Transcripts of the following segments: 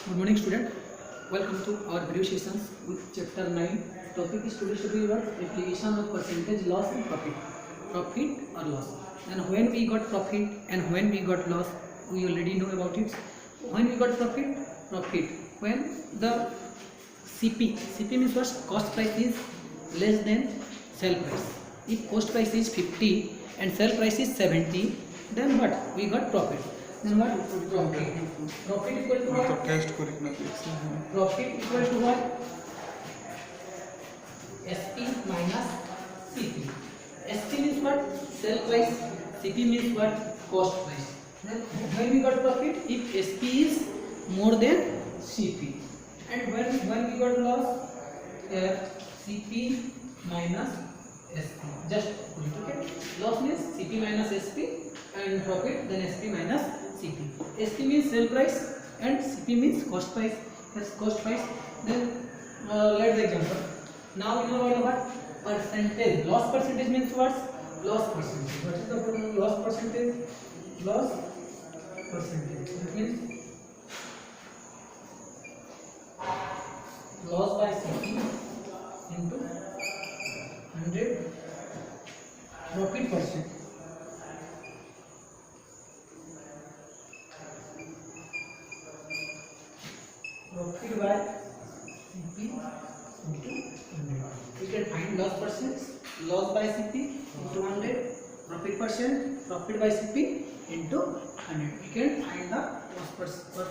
Good morning, student. Welcome to our video sessions with chapter 9. Topic is today should be what? Application of percentage loss and profit. Profit or loss. And when we got profit and when we got loss, we already know about it. When we got profit, profit. When the CP means what? Cost price is less than sell price. If cost price is 50 and sell price is 70, then what? We got profit. Then what? Profit. Profit equal to what? Profit equal to what? SP minus CP. SP means what? Sell price. CP means what? Cost price. Then when we got profit, if SP is more than CP, and when we got loss, CP minus SP. Just put it, okay. Loss means CP minus SP, and profit then SP minus CP. SP means sell price and CP means cost price. Yes, cost price. Then let the example. Now we know what percentage. Loss percentage means what? Loss percentage. What is the loss percentage? Loss percentage. That means loss by CP into 100 profit percent. Profit by CP into 100. We can find loss percent. Loss by CP into 100. Profit percent. Profit by CP into 100. We can find the loss percent.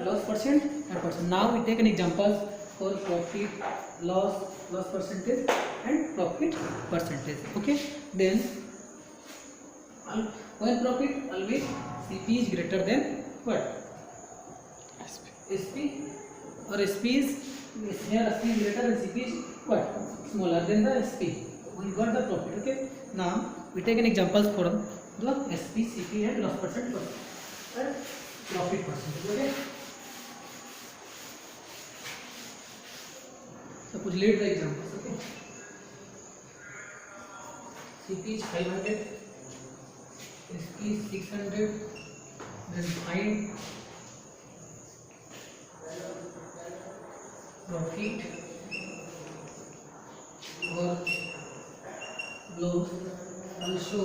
Loss percent and percent. Now we take an example for profit, loss percentage and profit percentage. Okay. Then when profit always CP is greater than what? SP or SP is here. SP is greater and CP is what? Smaller than the SP. We got the profit. Okay. Now we take an example for the SP, CP and loss percent and profit percentage. Okay. Suppose lead the examples. Okay. CP is 500, SP is 600. Then find profit or loss. Also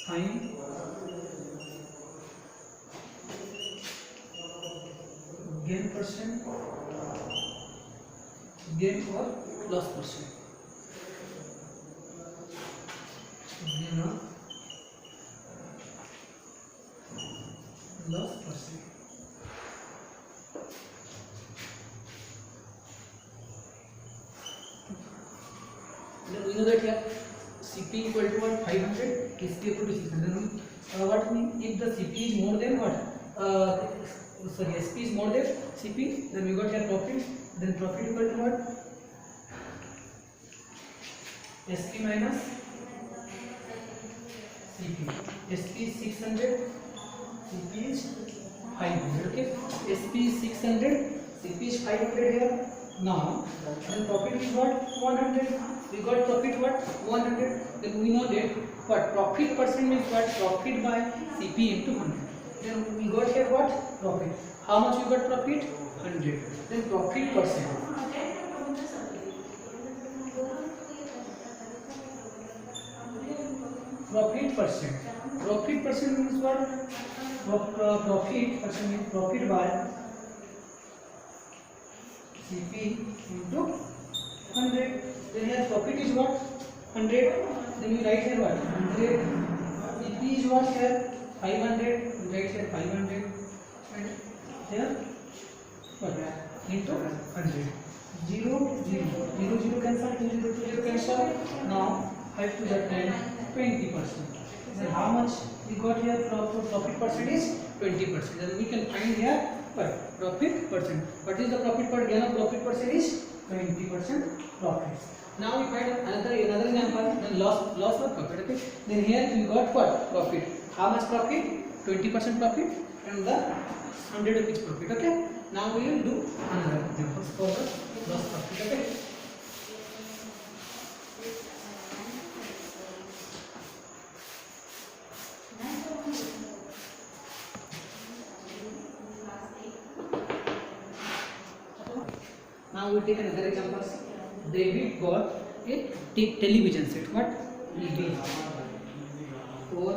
find gain percent, gain or loss percent. Gain or loss percent. Then we know that here CP equal to what? 500, SP equal to 600. What means if the CP is more than what? SP is more than CP, then we got here profit. Then profit equal to what? SP minus CP. SP is 600, CP is 500. Okay. SP is 600, CP is 500 here. Now, then profit is what? 100. We got profit what? 100. Then we know that what? Profit percent means what? Profit by CP into 100. Then we got here what? Profit. How much we got profit? 100. Then profit percent. Profit percent. Profit percent means what? Profit percent means profit by CP into 100. Then here profit is what? 100. Then we write here what? 100. CP is what here? 500. We write here 500. And here what? Into 100. 0, 0. 0, 0 cancel. 2, 0, 2, 0 cancel. Now 5 to the 10, 20%. Then how much we got here? Profit percent is 20%. Then we can find here what? Profit percent. What is the profit per gain of profit percent is 20% profit. Now we find another example. Then loss or profit. Okay. Then here we got what? Profit. How much profit? 20% profit and the 100 rupees profit. Okay. Now we will do another example for the loss profit. Okay. Now we take another example. David bought a television set. What? TV. For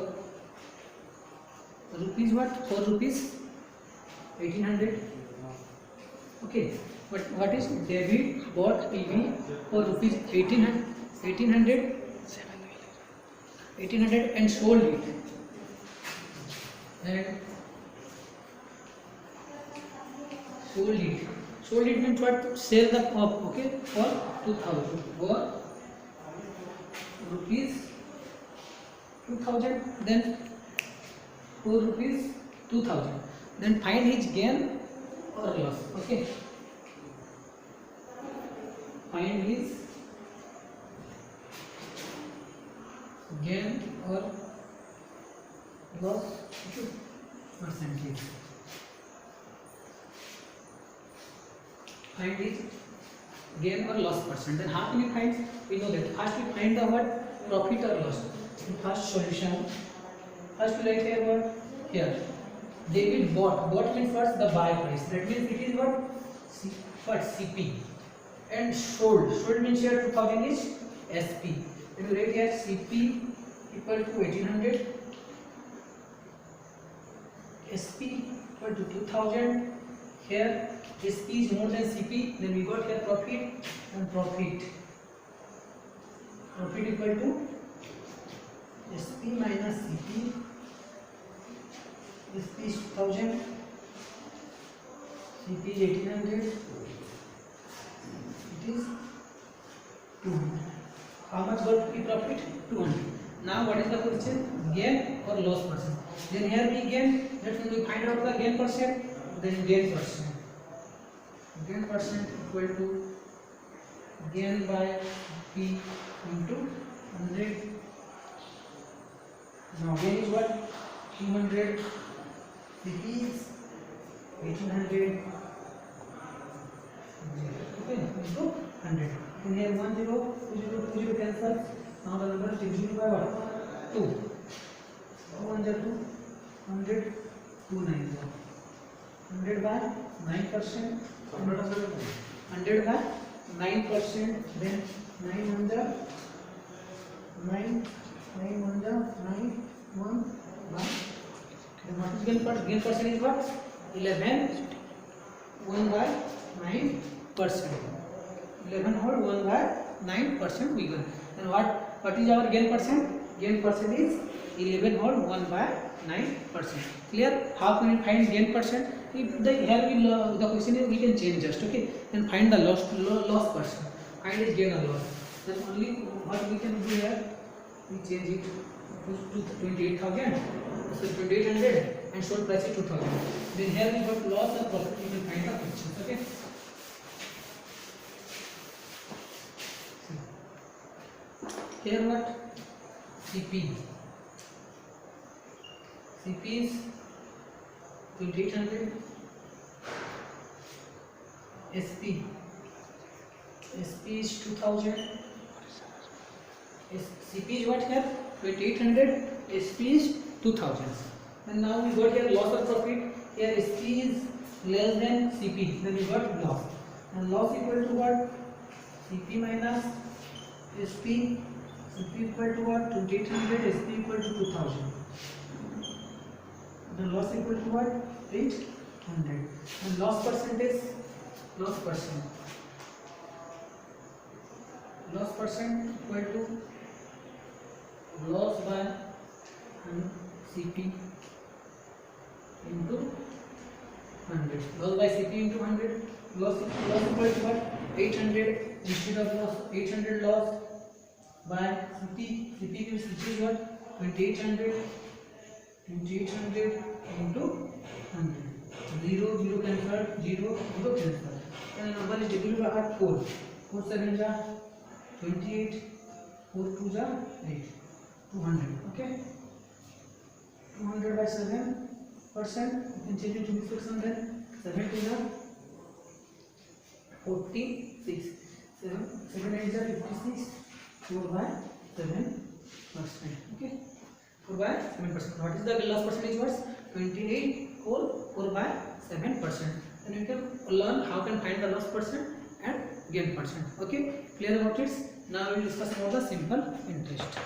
rupees what? For rupees 1800. Okay. But what is David bought TV for rupees 1800 and sold it. And sold it means what? Sell the cup, okay, for 2000, for rupees 2000, then for rupees 2000. Then find his gain or loss, okay. Find his gain or loss percentage. Find his gain or loss percent. Then how can we find? We know that first we find the word profit or loss. In first solution, first we write here what? Here David bought. Bought means what? The buy price. That means it is what? What? CP. And sold. Sold means here 2000 is SP. Then we write here CP equal to 1800. SP equal to 2000. Here SP is more than CP. Then we got here profit and profit. Profit equal to SP minus CP. SP is 2000. CP is 1800. It is 200. How much got we profit? 200. Now what is the question? Gain or loss percent? Then here we gain. That means we find out the gain percent. Then gain percent. Gain percent equal to gain by P into 100. Now gain is what? 200. CP is 1800. Okay, into 100. And here 10, 20, 20 cancel. Now the number is divisible by what? 2. 2 1 2, 100, 290. 100 by 9%. 100 by 9%. Then 9 1 9. 9 1 9 1 by. Then what is gain percent? Gain percent is what? 11. 1 by 9%. 11 whole 1 by 9% we got. And what is our gain percent? Gain percent is 11 whole 1 by 9%. Clear? How can we find gain percent? If the here we the question is we can change just, okay, and find the loss percent. Find is gain or loss. Then only what we can do here, we change it to 28,000. So 2800 and sold price is 2000. Then here we got loss or profit. We will find the question. Okay. Here what? CP. CP is 2800. SP. SP is 2000. CP is what here? 2800. SP is 2000. And now we got here loss or profit. Here SP is less than CP. Then we got loss. And loss equal to what? CP minus SP. CP equal to what? 2800. SP equal to 2000. The loss equal to what? 800. And loss percentage? Loss percent. Loss percent equal to loss by CP into 100. Loss by CP into 100. Loss equal to what? 800. Instead of loss, 800 loss by CP. CP is what? 2800. 2800 into 100. 0 0 cancel. 0 0 cancel. And the number is divisible by 4. 4 7 is 28. 4 2 is 8. 200. Okay. 200 by 7%. You can change it to this section then. 7 is 46. 7 8 is 56. 4 by 7%. Okay. 4 by 7%. What is the loss percentage was? 28 whole 4 by 7%. Then we can learn how can find the loss percent and gain percent. Okay, clear about it? Now we will discuss about the simple interest.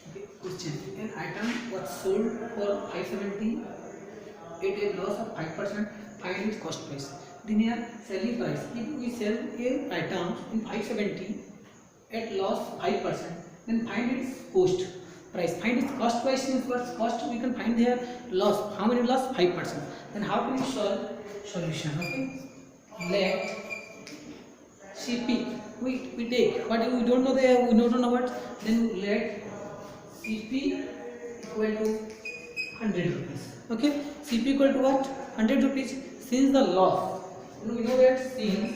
Okay, question: an item was sold for 570 at a loss of 5%. Find its cost price. Linear selling price. If we sell a item in 570 at loss 5%, then find its cost price. Find its cost price means what? Cost we can find here loss. How many loss? 5%. Then how can we solve solution? Okay, let CP we take what we don't know we don't know what, then let CP equal to 100 rupees. Okay, CP equal to what? 100 rupees. Since the loss, we know that since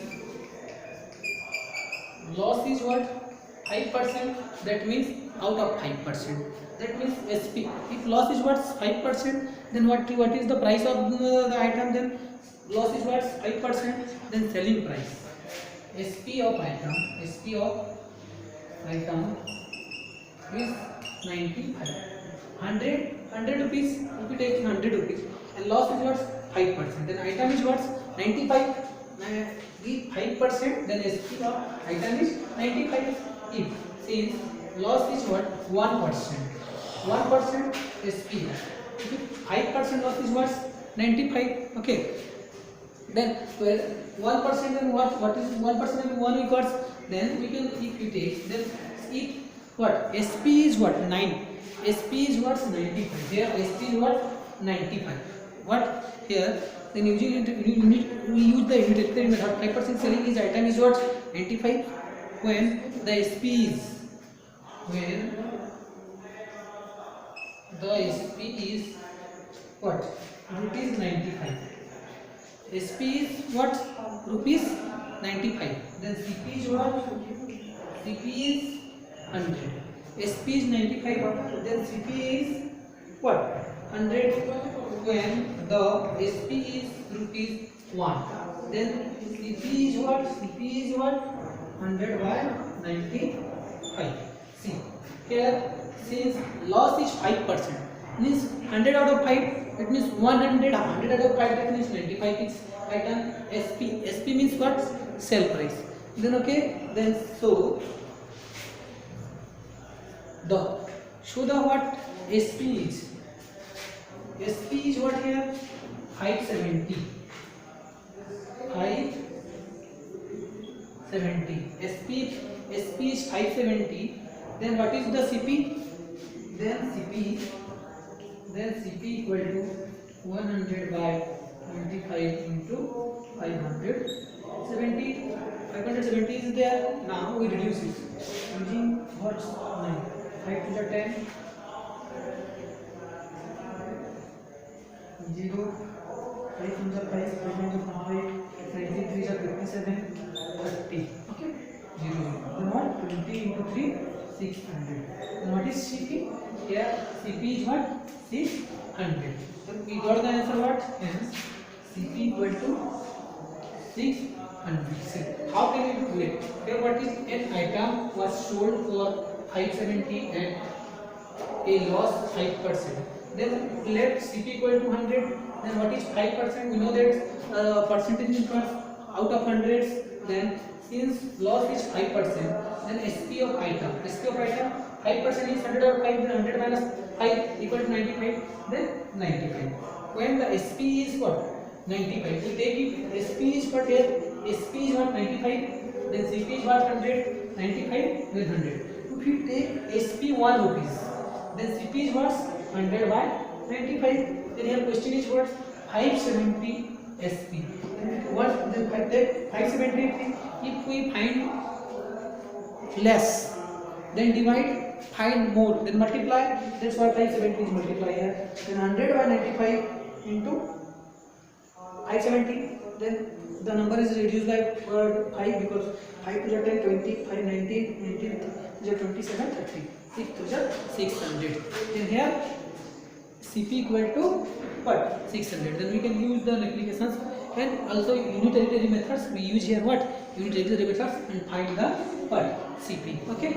loss is what? 5%, that means out of 5%, that means SP. If loss is what? 5%, then what is the price of the item? Then loss is what? 5%, then selling price. SP of item is 95. 100 rupees. If we take 100 rupees and loss is what? 5%, then item is what? 95. Give 5%, then SP of item is 95. If since loss is what? 1%, 1% SP. If 5% loss is what? 95. Okay, then 1%, then what is 1% and 1 equals, then we can, if we take, then if what? SP is what? 9. SP is what? 95. Here SP is what? 95. What here? Then using we use the unit method. 5% selling is item is what? 95. When the SP is what? Rupees 95. SP is what? Rupees 95. Then CP is what? CP is 100. SP is 95. Then CP is what? 100. When the SP is rupees 1, then CP is what? CP is what? 100 by 95. See here, since loss is 5%, means 100 out of 5, it means 100 out of 5, that means 95 is item. SP means what? Sell price. Then okay, then show the what? SP is what here? 570. SP is 570. Then what is the CP? Then CP equal to 100 by 25 into 570. 570 is there. Now we reduce it using what? 9. 5 to the 10. 0. 5 to the 5. 5 to the 5. 93 is 57. 30. Okay. 0. Then what? 20 into 3. 600. Then what is CP? Here CP is what? 600. So we got the answer what? Hence CP equal to 600. How can we do it? Here what is an item was sold for 570 and a loss 5%. Then let CP equal to 100. Then what is 5%? We know that percentage is out of hundreds. Then since loss is 5%, then SP of item 5% is 100 or 5, then 100 minus 5 equal to 95, then 95. When the SP is what? 95. We take it, SP is what here? SP is what? 95. Then CP is what? 100. 95 then 100. If we take SP 1 rupees, then CP is what? 100 by 95. Then here question is what? 570 SP. What? Then take 570. If we find less, then divide. Find more, then multiply. That's why 570 is multiply here. Then 100 by 95 into 570. Then the number is reduced by 5 because 5 to the 10, 20, 5, 19, 19 to the 27, 30. 6 to the 600. Then here CP equal to what? 600. Then we can use the multiplications and also unitary methods. We use here what? Unitary methods and find the what? CP. Okay.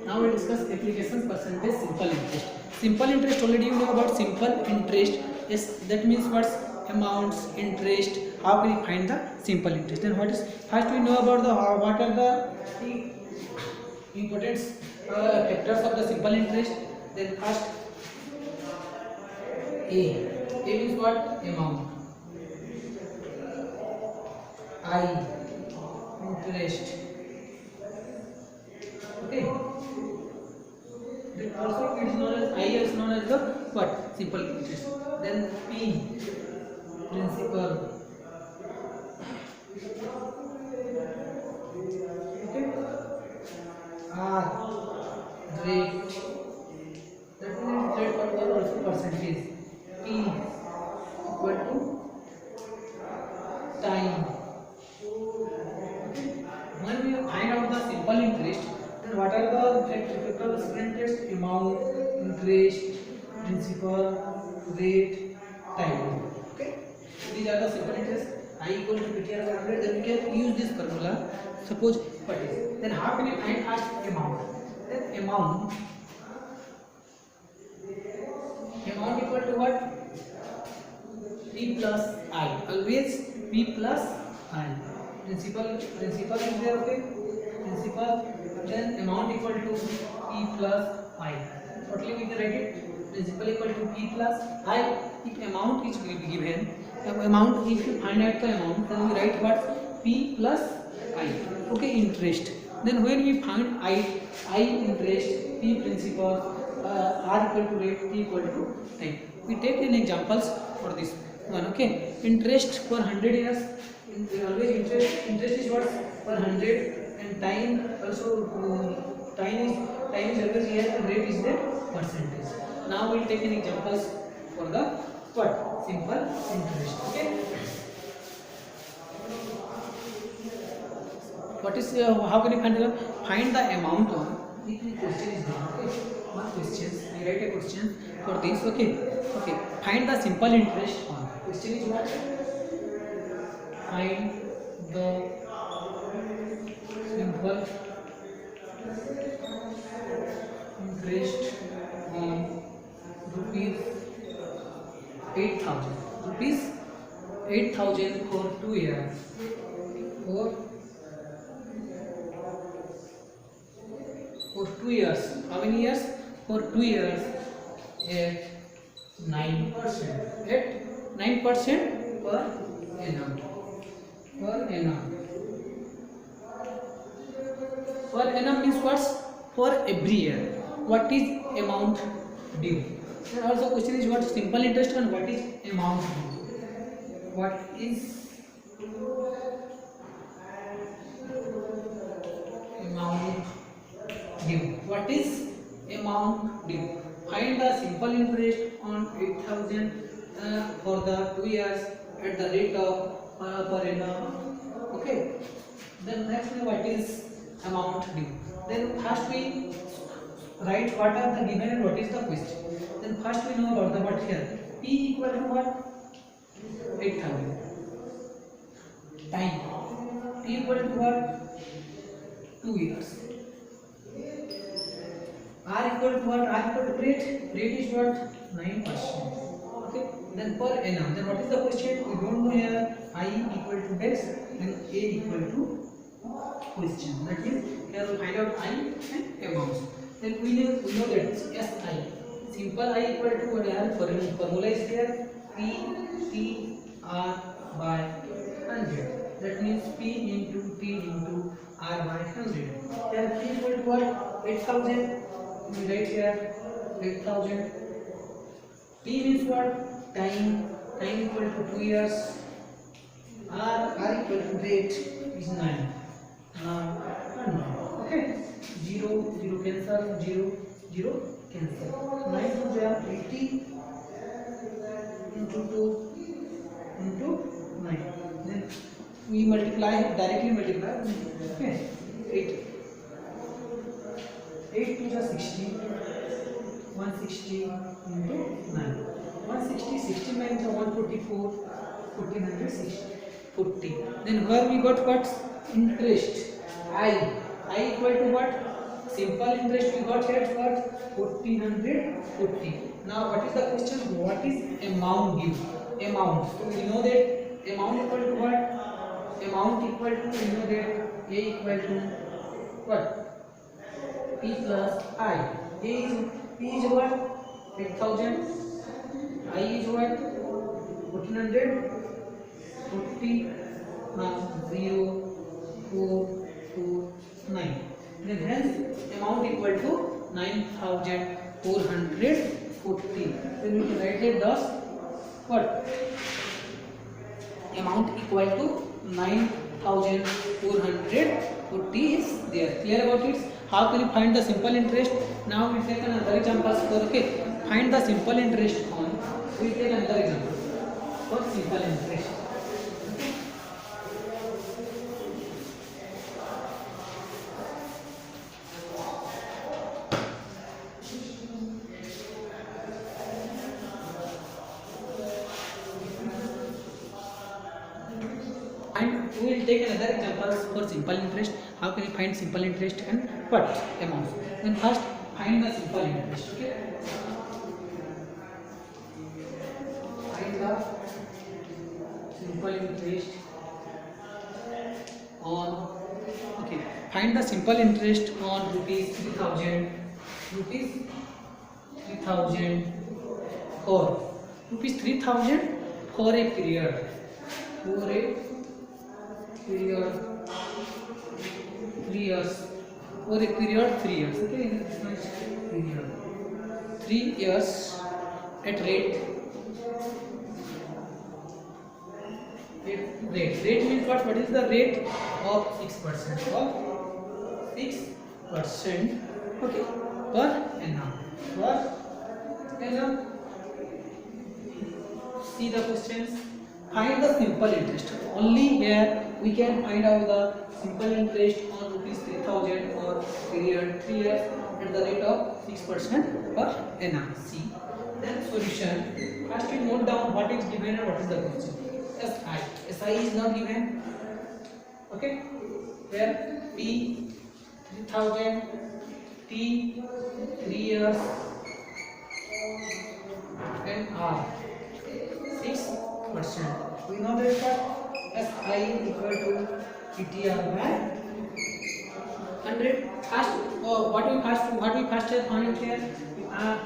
Now we discuss applications percentage simple interest. Simple interest, already you know about simple interest. Yes, that means what's amounts, interest. How can you find the simple interest? Then what is first we know about the what are the important factors of the simple interest. Then first A means what? Amount. I, interest. Okay. Then also it is known as I is known as the what? Simple interest. Then P, principal. Okay. R, rate. That means rate what was also percentage. P equal to time. When we find out the simple interest, then what are the factors of interest? Amount, interest, principal, rate, time. Okay. These are the simple interest. I equal to PTR 100. Then we can use this formula. Suppose what is? Then how can you find first amount? Then amount equal to what? P plus I. Always P plus I. Principal is there, okay? Principal, then amount equal to P plus I. Totally we can write it. Principal equal to P plus I. If amount is given, amount, if you find out the amount, then we write what? P plus I. Okay, interest. Then when we find I interest, P principal, R equal to rate, P equal to time. We take an examples for this one. Okay, interest for 100 years. Always interest is what? Per 100, and time also time is always here, and rate is the percentage. Now we'll take an examples for the what? Simple interest. Okay. What is how can you find the amount of? If the question is there, okay. One question, we write a question for this. Okay. Find the simple interest on. Question is what? Find the simple interest on rupees 8,000. Rupees 8,000 for 2 years. For 2 years. How many years? For 2 years at 9%. At 9% per annum. Per annum means what? For every year. What is amount due? Then also question is what? Simple interest and what is amount due? What is amount due? What is amount due? Find the simple interest on 8,000 for the 2 years at the rate of per annum. Okay. Then next what is amount due? Then first we write what are the given and what is the question. Then first we know about the what here. P equal to what? 8,000. Time. P equal to what? 2 years. R equal to what? R equal to rate. Rate is what? 9%. Okay. Then per annum. Then what is the question? We don't know here. I equal to x and A equal to question. That is, here we find out I and amounts. Then we know that SI. Simple I equal to what? Formula is there. P R by 100. That means P into T into R by 100. Then P equal to what? 8,000. We write here 8,000. T means what? Time. Time equal to 2 years. R equal to rate is 9. Okay. 0 cancel. 0 cancel. 9 to the 80 into 2 into 9. Then we directly multiply. Okay. 8 to the 60. 160 into 9. 160, 69 into 144, 1460, 40. Then where we got what? Interest. I equal to what? Simple interest we got here for 1440. Now what is the question? What is amount due? Amount. So we know that amount equal to what? Amount equal to, we know that A equal to what? P plus I. P is what? 8000. I is what? 1440. 0 4 4 9. Then hence amount equal to 9440. Then we can write it thus what? Amount equal to 9440 is there. Clear about it? How can you find the simple interest? Now we take another example for find the simple interest on. We take another example for simple interest. And we will take another example for simple interest. How can you find simple interest and what amount? Then first find the simple interest. Okay. Find the simple interest on. Okay. Find the simple interest on rupees 3000. Rupees 3000 for rupees 3000 for a period. For a period 3 years. For a period 3 years. Okay, in this much period 3 years at rate. Rate means what? What is the rate of 6%? Of 6%. Okay, per annum. Per annum. See the questions. Find the simple interest. Only here we can find out the simple interest on rupees 3000 for period 3 years at the rate of 6% per annum. See. Then solution. First we note down what is given and what is the question. SI. SI is not given. Okay. Where P 3000, T 3 years and R 6%. We know that SI equal to PTR by 100. First, what we first find here.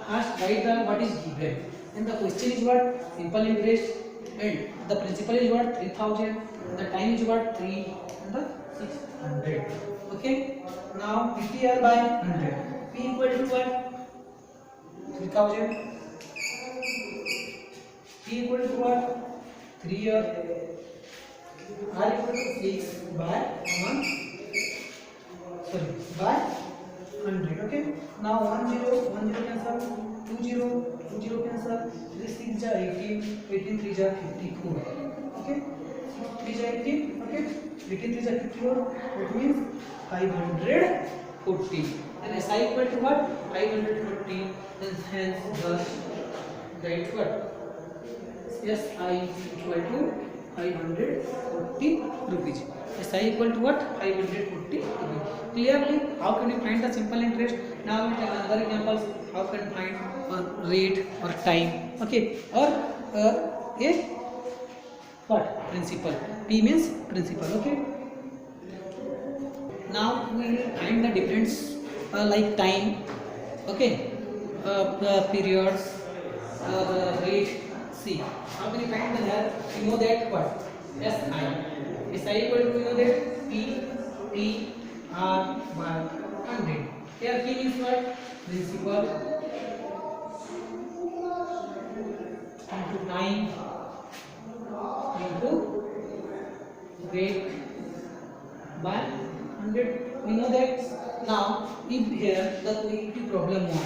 First write the what is given. And the question is what? Simple interest. And the principal is what? 3000. The time is what? 3 and the 600. Okay. Now PTR by 100. P equal to what? 3000. P equal to what? 3 years. R equal to 6 by 1. Sorry, by 100. Okay. Now 10 cancel. 20 cancel. 3 6 ja 18. 18 3 ja 54. Okay. 3 ja 18. Okay. 18 3 ja 54. That means 540. And SI equal to what? 540. Then hence thus write what? SI equal to 540 rupees. SI equal to what? 540 rupees. Clearly, how can you find the simple interest? Now we take another examples. How can you find rate or time? Okay, or a what? Principal. P means principal. Okay. Now we will find the difference like time. Okay, periods, rate. See, how can you find the here? You know that what? SI. SI equal to, you know that P T R by 100. Here P means what? Principal into time into rate by 100. We know that. Now, if here the problem 1.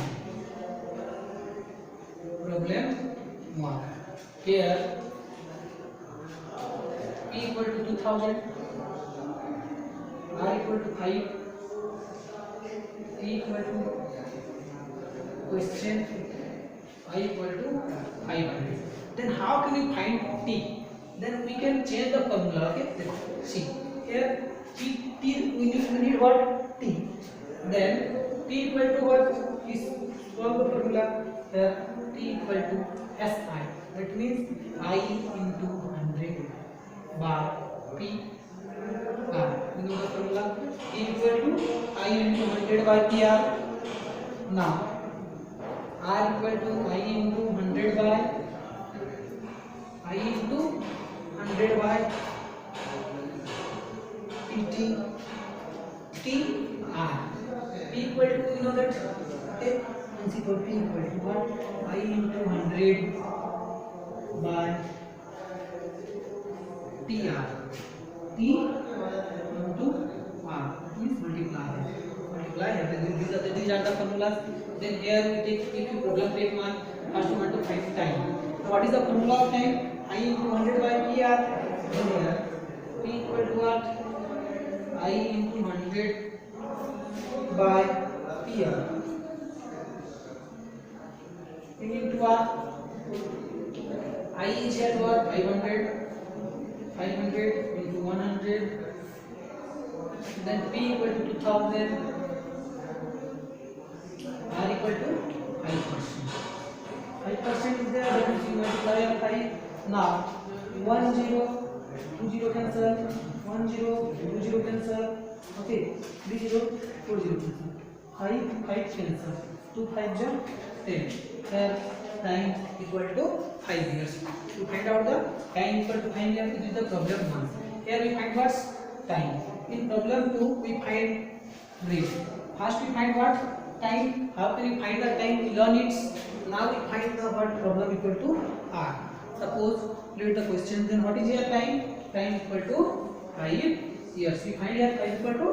Problem 1. Here P equal to 2000, R equal to 5, T equal to question, I equal to 500. Then how can we find T? Then we can change the formula. Okay. See here T we need what? T. Then T equal to what is solve the formula here. T equal to SI, that means I into 100 by P R. You know the formula. T equal to I into 100 by PR. Now R equal to I into 100 by I into 100 by PT T R. P equal to, you know that, okay, is equal to P equal to what? I into 100 by TR. T into R means multiply. Multiply here. These are the formulas. Then here we take, if you problem take one, first you want to find time. So what is the formula of time? I into 100 by PR. Then here P equal to what? I into 100 by PR. Into what? I is here what? 500. 500 into 100. Then P equal to 2000. R equal to 5%. 5% is there. That means you multiply of 5. Now 1 0, 2 0 cancel. 1 0, 2 0 cancel. Okay, 3 0, 4 0 cancel. 5 cancel. 2 5 0, 10. Here time equal to 5 years. To find out the time equal to 5 years, this is the problem 1. Here we find what's time. In problem 2 we find rate. First we find what? Time. How can we find the time? We learn it. Now we find the what problem equal to R. Suppose read the question. Then what is your time? Time equal to 5 years. We find here time equal to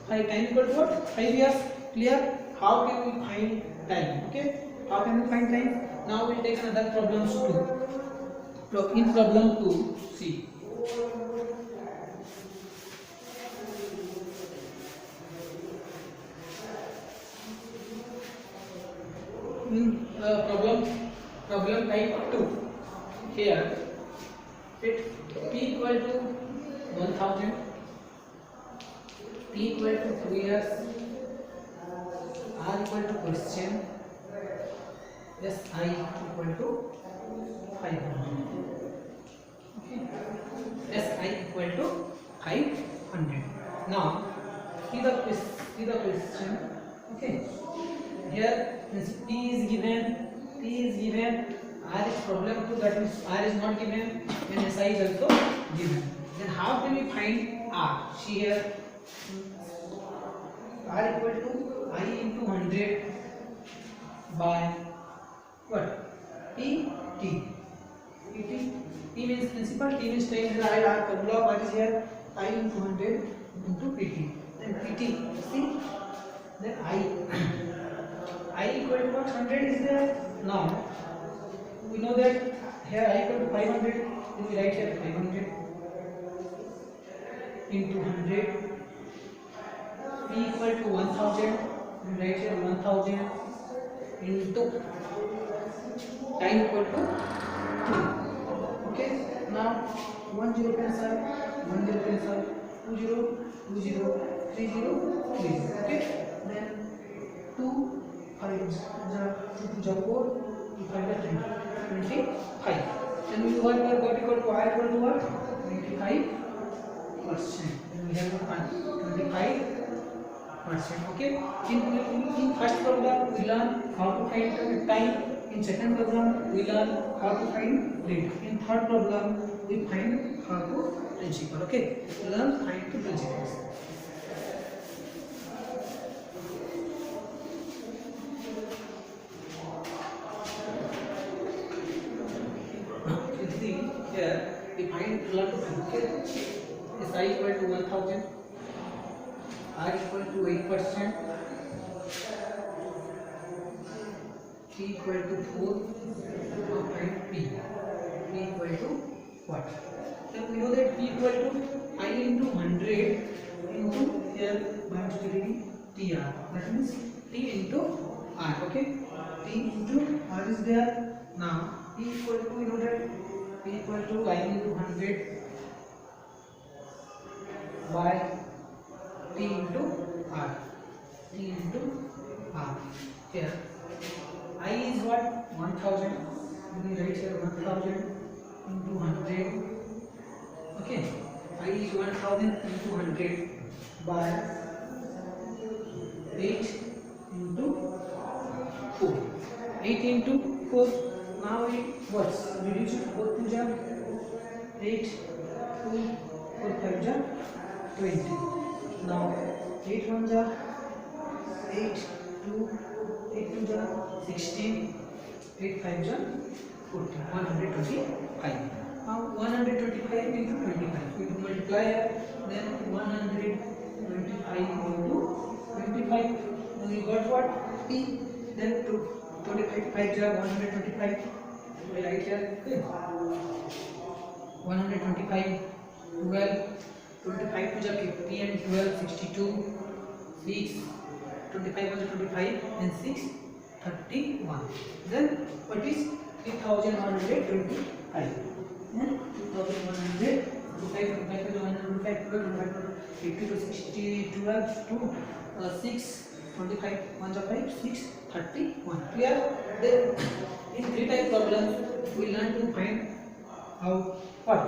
5. Time equal to what? 5 years. Clear? How can we find time? Okay. How can we find time? Now we'll take another problems too. In problem 2, see. In problem type 2, here it P equal to 1000, P equal to 2 years, R equal to question, SI equal to 500. Okay. SI equal to 500. Now see the question. Okay. Here P is given, R is problem 2, that means R is not given, and SI is also given. Then how can we find R? See here, R equal to I into 100 by what? T. T means principal, T means time. Then I R formula what is here? I into 100 into PT. Then PT, see? Then I equal to what? 100 is there. Now we know that here I equal to 500. Then we write here 500 into 100. P equal to 1000. We write here 1000 into time equal to 2. Okay. Now 1 0 cancel, 1 0 cancel, 2 0, 2 0, 3 0, 3 0. Okay. Then 2 5 4, 2 5 25. Then we got equal to R equal to what? 25%. Then we have 25%. Okay. In first problem we learn how to find time. In second problem we learn how to find rate. In third problem we find how to principle. Okay. Learn find to principles. Here we find learn to find. Okay. SI equal to 1000. R equal to 8%, T equal to 4, and P equal to what? Then we know that P equal to I into 100 into here minus TR. That means T into R. Okay, T into R is there. Now P equal to, you know that P equal to I into 100 by T into R. T into R. Here I is what? 1000. We write here 1000 into 100. Okay, I is 1000 into 100 by 8 into 4. 8 into 4. Now we what? Reduce it 4 to the 8 to 4 5 ja 20. Now 8 1 ja 8 2 8 2 ja 16. 8 5 ja 40. 125. Now 125 into 25. We multiply here. Then 125 into 25. Then we got what? P. Then 25 5 ja 125. We write here. Okay. 125 12 25 to the 50 and 12 62 6 25 was 25 and 6 31. Then what is 3125? Then 2100 25 to 125 12 80 to 60 12 to 6 25 1 5 6 31. Clear? Then in 3 type problems we learn to find out what?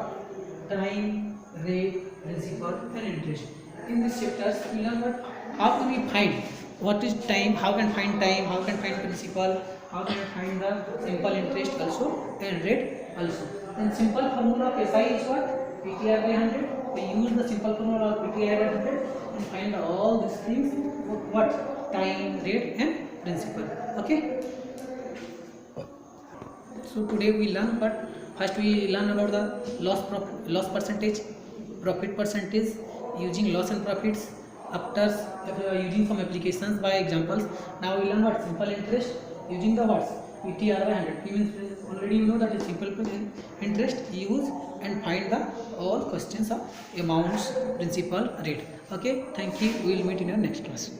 Time, rate, principal and interest. In this chapters we learn what? How can we find what is time, how can find time, how can find principal, how can find the simple interest also and rate also. And simple formula of SI is what? PTR by 100. We use the simple formula of PTR by 100 and find all these things. What? Time, rate and principal. Okay. So today we learn what? First we learn about the loss percentage, profit percentage, using loss and profits. After using some applications by examples. Now we learn what? Simple interest using the words PTR by 100. Means already you know that is simple interest. Use and find the all questions of amounts, principal, rate. Okay. Thank you. We will meet in our next class.